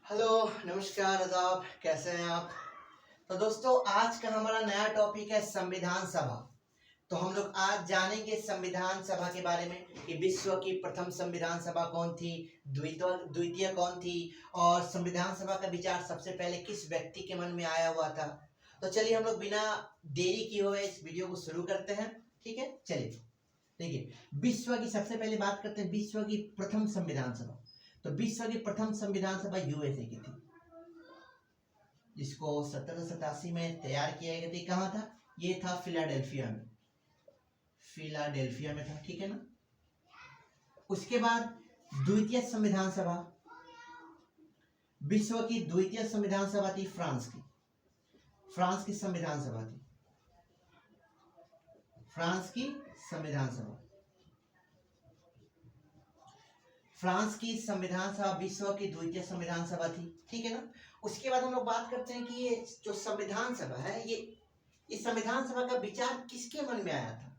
Hello, नमस्कार, आदाब, कैसे हैं आप। तो दोस्तों, आज का हमारा नया टॉपिक है संविधान सभा। तो हम लोग आज जानेंगे संविधान सभा के बारे में कि विश्व की प्रथम संविधान सभा कौन थी, द्वितीय कौन थी, और संविधान सभा का विचार सबसे पहले किस व्यक्ति के मन में आया हुआ था। तो चलिए हम लोग बिना देरी किए हुए इस वीडियो को शुरू करते हैं। ठीक है, चलिए। देखिए, विश्व की सबसे पहले बात करते हैं विश्व की प्रथम संविधान सभा। तो विश्व की प्रथम संविधान सभा यूएसए की थी, जिसको 1787 में तैयार किया गया था। कहाँ था ये? था फिलाडेल्फिया में। फिलाडेल्फिया में था, ठीक है ना। उसके बाद द्वितीय संविधान सभा, विश्व की द्वितीय संविधान सभा थी फ्रांस की। फ्रांस की संविधान सभा थी, फ्रांस की संविधान सभा। फ्रांस की संविधान सभा विश्व की द्वितीय संविधान सभा थी, ठीक है ना। उसके बाद हम लोग बात करते हैं कि ये जो संविधान सभा है, ये संविधान सभा का विचार किसके मन में आया था।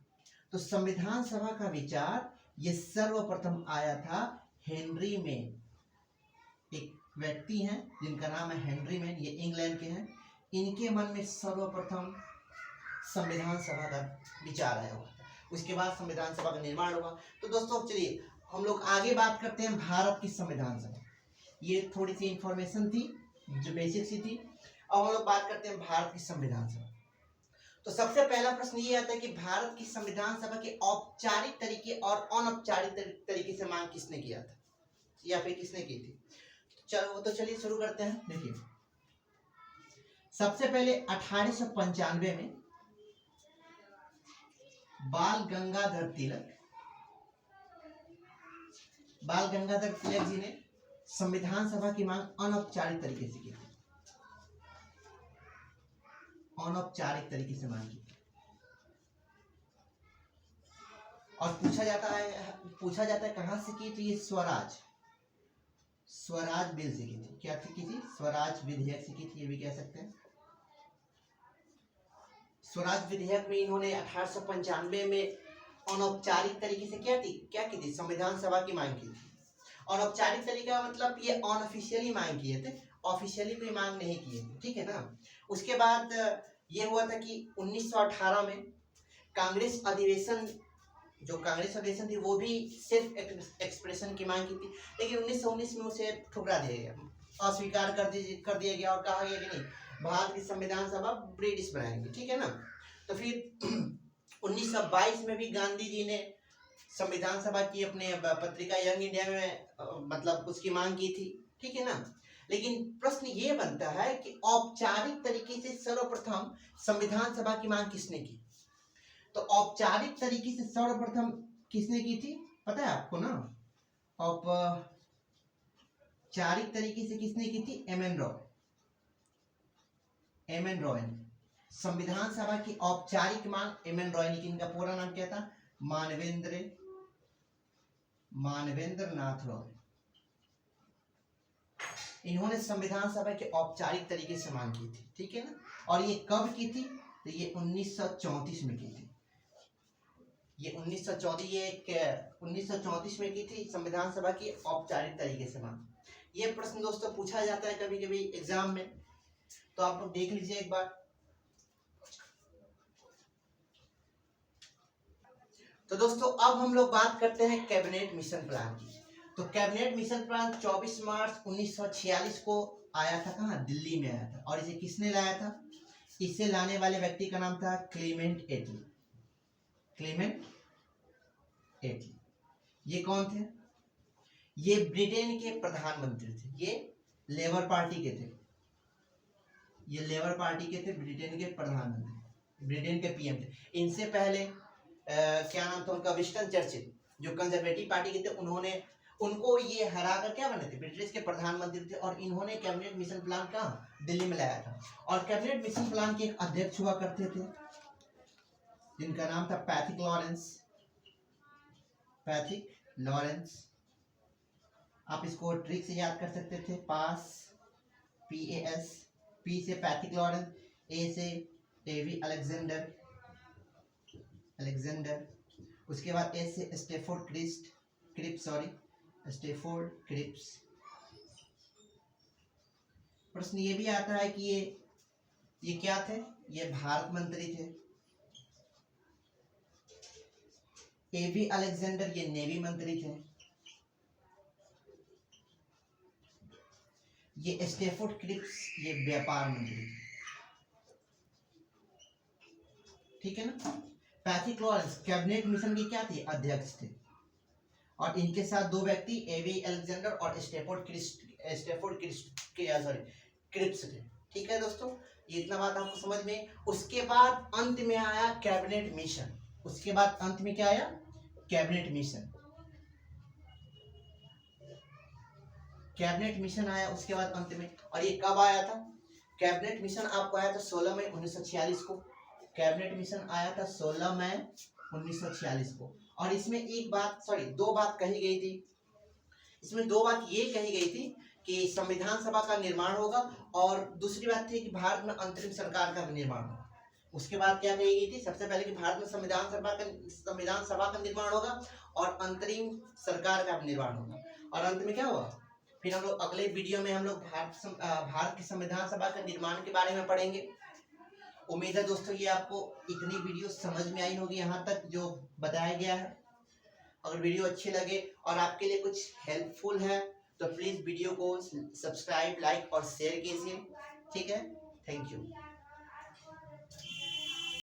तो संविधान सभा का विचार ये सर्वप्रथम आया था हेनरी मेन। एक व्यक्ति हैं जिनका नाम है हेनरी मेन, ये इंग्लैंड के हैं। इनके मन में सर्वप्रथम संविधान सभा का विचार आया हुआ था। उसके बाद संविधान सभा का निर्माण हुआ। तो दोस्तों चलिए हम लोग आगे बात करते हैं भारत की संविधान सभा। ये थोड़ी सी इंफॉर्मेशन थी जो बेसिक सी थी। अब हम लोग बात करते हैं भारत की संविधान सभा। तो सबसे पहला प्रश्न ये आता है कि भारत की संविधान सभा के औपचारिक तरीके और अनौपचारिक तरीके से मांग किसने किया था या फिर किसने की थी। चलो तो चलिए शुरू करते हैं। देखिए, सबसे पहले 1895 में बाल गंगाधर तिलक जी ने संविधान सभा की मांग अनौपचारिक तरीके से की थी। अनौपचारिक तरीके से मांग की थी। और पूछा जाता है कहां से की। तो ये स्वराज बिल से की थी। क्या थी? की थी स्वराज विधेयक से की थी, ये भी कह सकते हैं। स्वराज विधेयक में इन्होंने 1895 में अनौपचारिक तरीके से क्या की थी? संविधान सभा की मांग की थी। अनौपचारिक तरीका मतलब ये अनऑफिशियली मांग किए थे, ऑफिशियली कोई मांग नहीं किए थे, ठीक है ना। उसके बाद ये हुआ था कि 1918 में कांग्रेस अधिवेशन थी, वो भी सिर्फ एक्सप्रेशन की मांग की थी। लेकिन 1919 में उसे ठुकरा दिया गया, अस्वीकार कर दिया गया और कहा गया कि नहीं, भारत की संविधान सभा ब्रिटिश बनाएंगे, ठीक है ना। तो फिर 1922 में भी गांधी जी ने संविधान सभा की अपने पत्रिका यंग इंडिया में मतलब उसकी मांग की थी, ठीक है ना। लेकिन प्रश्न ये बनता है कि औपचारिक तरीके से सर्वप्रथम संविधान सभा की मांग किसने की। तो औपचारिक तरीके से सर्वप्रथम किसने की थी पता है आपको ना। औपचारिक तरीके से किसने की थी? एम एन रॉय ने संविधान सभा की औपचारिक मांग एम एन रॉय ने की। इनका पूरा नाम क्या था? मानवेंद्र नाथ रॉय। इन्होंने संविधान सभा के औपचारिक तरीके से मांग की थी, ठीक है ना। और ये कब की थी? तो ये 1934 में की थी। ये 1934 में की थी संविधान सभा की औपचारिक तरीके से मांग। ये प्रश्न दोस्तों पूछा जाता है कभी कभी एग्जाम में, तो आप लोग देख लीजिए एक बार। तो दोस्तों अब हम लोग बात करते हैं कैबिनेट मिशन प्लान की। तो कैबिनेट मिशन प्लान 24 मार्च 1946 को आया था। कहाँ? दिल्ली में आया था। और इसे किसने लाया था? इसे लाने वाले व्यक्ति का नाम था क्लेमेंट एटली। ये कौन थे? ये ब्रिटेन के प्रधानमंत्री थे। ये लेबर पार्टी के थे। ब्रिटेन के प्रधानमंत्री, ब्रिटेन के पीएम थे। इनसे पहले क्या नाम था उनका? विंस्टन चर्चिल, जो कंजर्वेटिव पार्टी के थे। उनको ये हरा कर क्या बने थे? ब्रिटिश के प्रधानमंत्री थे। और इन्होंने कैबिनेट मिशन प्लान कहाँ? दिल्ली में लाया था। और कैबिनेट मिशन प्लान के एक अध्यक्ष हुआ करते थे जिनका नाम था पैथिक लॉरेंस। आप इसको ट्रिक से याद कर सकते थे। PAS, P से पैथिक लॉरेंस, A से एवी अलेक्जेंडर, उसके बाद S से स्टेफोर्ड क्रिप्स। प्रश्न ये भी आता है कि ये क्या थे, ये भारत मंत्री थे। एबी अलेक्जेंडर ये नेवी मंत्री थे। ये स्टेफोर्ड क्रिप्स ये व्यापार मंत्री थे। ठीक है ना। पैथिक लॉरेंस कैबिनेट मिशन के क्या थे, अध्यक्ष थे। और इनके साथ दो व्यक्ति एबी अलेक्जेंडर और स्टेफोर्ड क्रिप्स थे। ठीक है दोस्तों, ये इतना बात आपको समझ में। उसके बाद अंत में आया कैबिनेट मिशन। उसके बाद अंत में क्या आया, कैबिनेट मिशन। कैबिनेट मिशन आया उसके बाद अंत में। और ये कब आया था, कैबिनेट मिशन आपको आया था 16 मई 1946 को। कैबिनेट मिशन आया था 16 मई 1946 को। और इसमें दो बात कही गई थी। इसमें दो बात ये कही गई थी कि संविधान सभा का निर्माण होगा, और दूसरी बात थी कि भारत में अंतरिम सरकार का निर्माण होगा। उसके बाद क्या कही गई थी, सबसे पहले कि भारत में संविधान सभा का निर्माण होगा और अंतरिम सरकार का निर्माण होगा। और अंत में क्या हुआ, फिर हम लोग अगले वीडियो में हम लोग भारत की संविधान सभा के निर्माण के बारे में पढ़ेंगे। उम्मीद है दोस्तों ये आपको इतनी वीडियो समझ में आई होगी, यहाँ तक जो बताया गया है। अगर वीडियो अच्छे लगे और आपके लिए कुछ हेल्पफुल है तो प्लीज वीडियो को सब्सक्राइब, लाइक और शेयर कीजिए। ठीक है, थैंक यू।